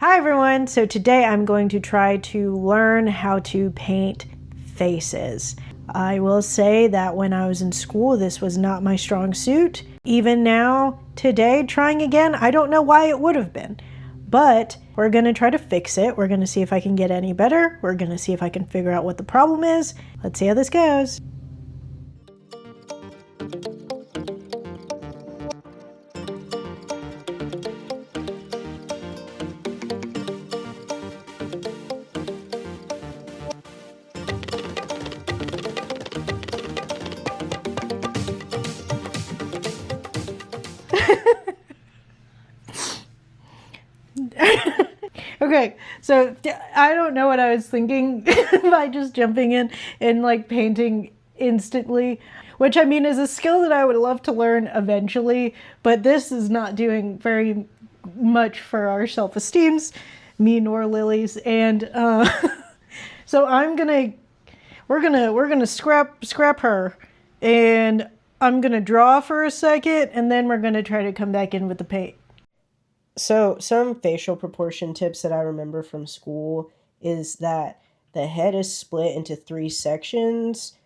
Hi everyone! So today I'm going to try to learn how to paint faces. I will say that when I was in school, this was not my strong suit. Even now, today, trying again, I don't know why it would have been. But we're going to try to fix it. We're going to see if I can get any better. We're going to see if I can figure out what the problem is. Let's see how this goes. Okay, so I don't know what I was thinking by just jumping in and like painting instantly, which I mean is a skill that I would love to learn eventually, but this is not doing very much for our self-esteems, me nor Lily's, and so we're gonna scrap her, and I'm gonna draw for a second, and then we're gonna try to come back in with the paint. So some facial proportion tips that I remember from school is that the head is split into 3 sections.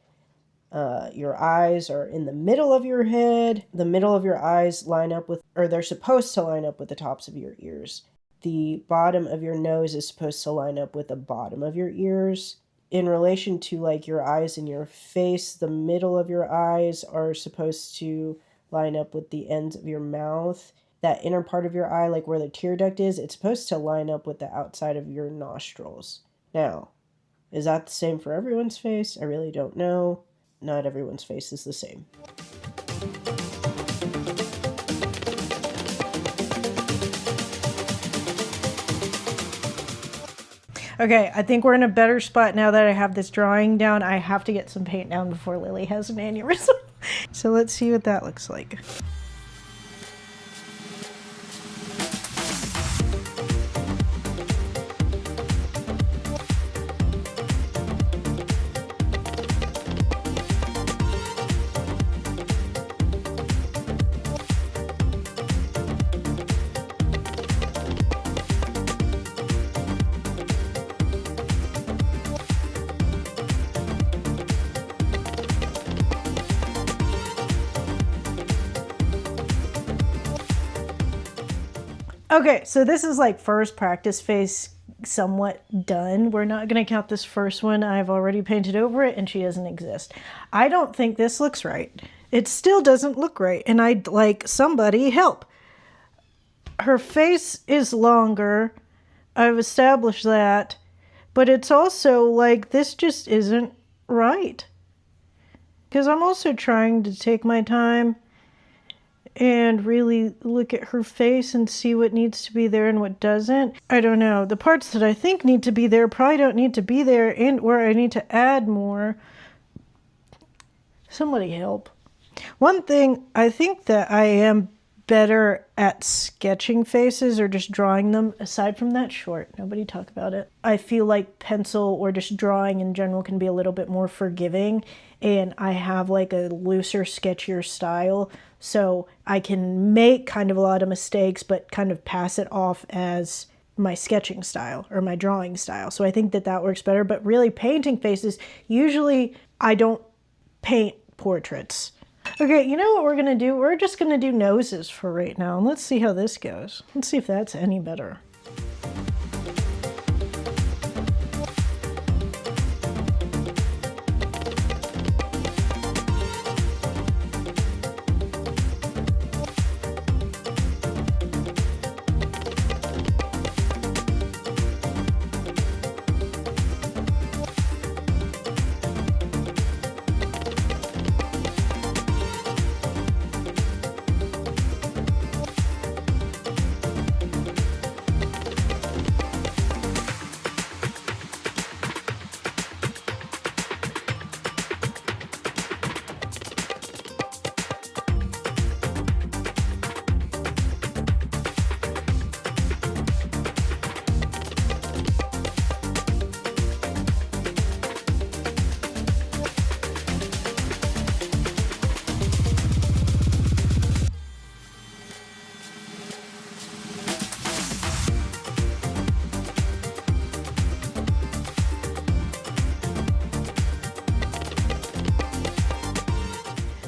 Your eyes are in the middle of your head. The middle of your eyes line up with, or they're supposed to line up with the tops of your ears. The bottom of your nose is supposed to line up with the bottom of your ears. In relation to like your eyes and your face, the middle of your eyes are supposed to line up with the ends of your mouth. That inner part of your eye, like where the tear duct is, it's supposed to line up with the outside of your nostrils. Now, is that the same for everyone's face? I really don't know. Not everyone's face is the same. Okay, I think we're in a better spot now that I have this drawing down. I have to get some paint down before Lily has an aneurysm. So let's see what that looks like. Okay, so this is like first practice face somewhat done. We're not going to count this first one. I've already painted over it and she doesn't exist. I don't think this looks right. It still doesn't look right, and I'd like somebody help. Her face is longer. I've established that, but it's also like this just isn't right. Because I'm also trying to take my time and really look at her face and see what needs to be there and what doesn't. I don't know. The parts that I think need to be there probably don't need to be there, and where I need to add more. Somebody help. One thing, I think that I am better at sketching faces or just drawing them. Aside from that short, nobody talk about it. I feel like pencil or just drawing in general can be a little bit more forgiving, and I have like a looser, sketchier style, so I can make kind of a lot of mistakes but kind of pass it off as my sketching style or my drawing style. So I think that that works better, but really painting faces, usually I don't paint portraits. Okay, you know what we're gonna do? We're just gonna do noses for right now, and let's see how this goes. Let's see if that's any better.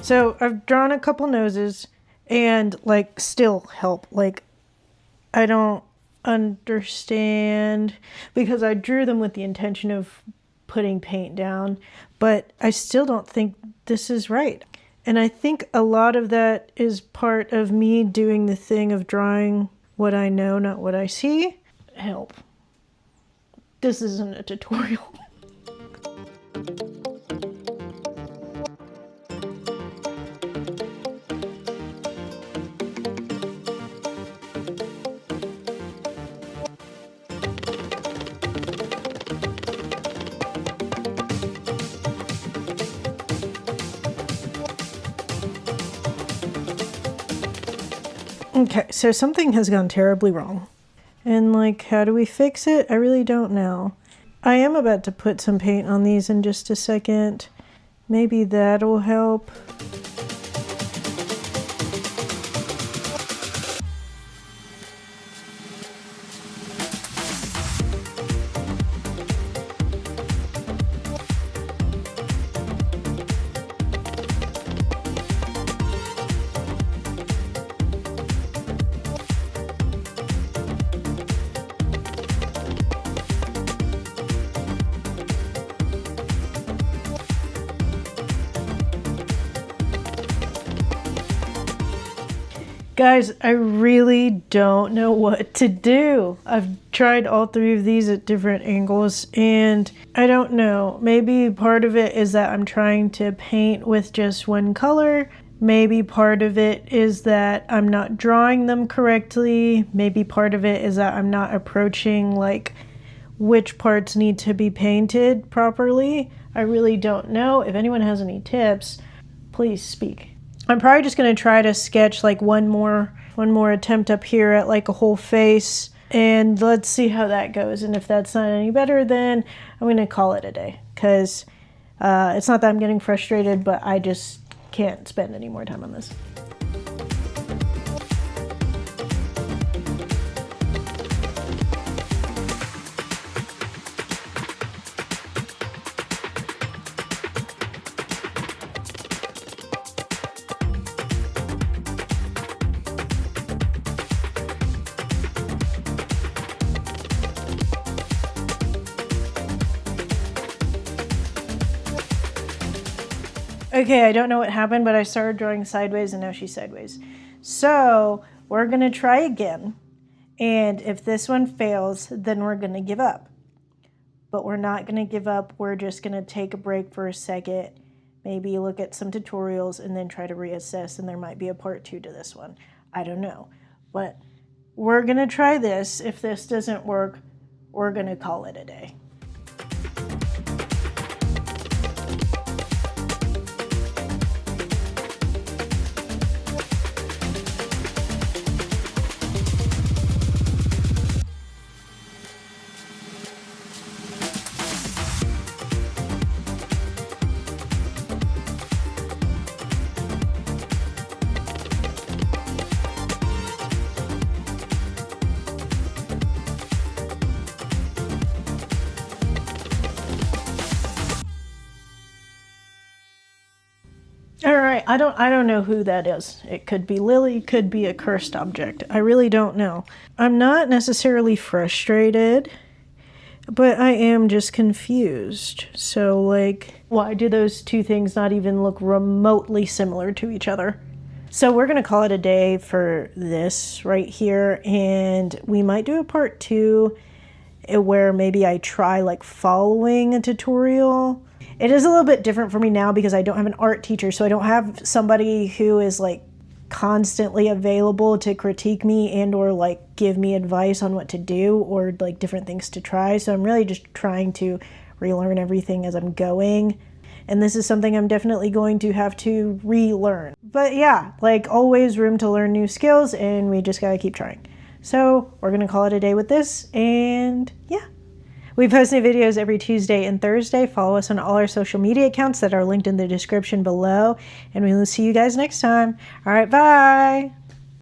So I've drawn a couple noses and like still help. Like I don't understand because I drew them with the intention of putting paint down, but I still don't think this is right. And I think a lot of that is part of me doing the thing of drawing what I know, not what I see. Help. This isn't a tutorial. Okay, so something has gone terribly wrong. And like, how do we fix it? I really don't know. I am about to put some paint on these in just a second. Maybe that'll help. Guys, I really don't know what to do. I've tried all three of these at different angles and I don't know. Maybe part of it is that I'm trying to paint with just one color. Maybe part of it is that I'm not drawing them correctly. Maybe part of it is that I'm not approaching like which parts need to be painted properly. I really don't know. If anyone has any tips, please speak. I'm probably just going to try to sketch like one more attempt up here at like a whole face, and let's see how that goes. And if that's not any better, then I'm going to call it a day, because it's not that I'm getting frustrated, but I just can't spend any more time on this. Okay, I don't know what happened, but I started drawing sideways and now she's sideways. So we're gonna try again. And if this one fails, then we're gonna give up. But we're not gonna give up. We're just gonna take a break for a second, maybe look at some tutorials and then try to reassess, and there might be a part 2 to this one. I don't know, but we're gonna try this. If this doesn't work, we're gonna call it a day. All right, I don't know who that is. It could be Lily, could be a cursed object. I really don't know. I'm not necessarily frustrated, but I am just confused. So like, why do those two things not even look remotely similar to each other? So we're gonna call it a day for this right here, and we might do a part 2 where maybe I try like following a tutorial. It is a little bit different for me now because I don't have an art teacher, so I don't have somebody who is like constantly available to critique me and or like give me advice on what to do or like different things to try. So I'm really just trying to relearn everything as I'm going. And this is something I'm definitely going to have to relearn. But yeah, like always, room to learn new skills, and we just gotta keep trying. So we're gonna call it a day with this, and yeah. We post new videos every Tuesday and Thursday. Follow us on all our social media accounts that are linked in the description below, and we will see you guys next time. All right, bye.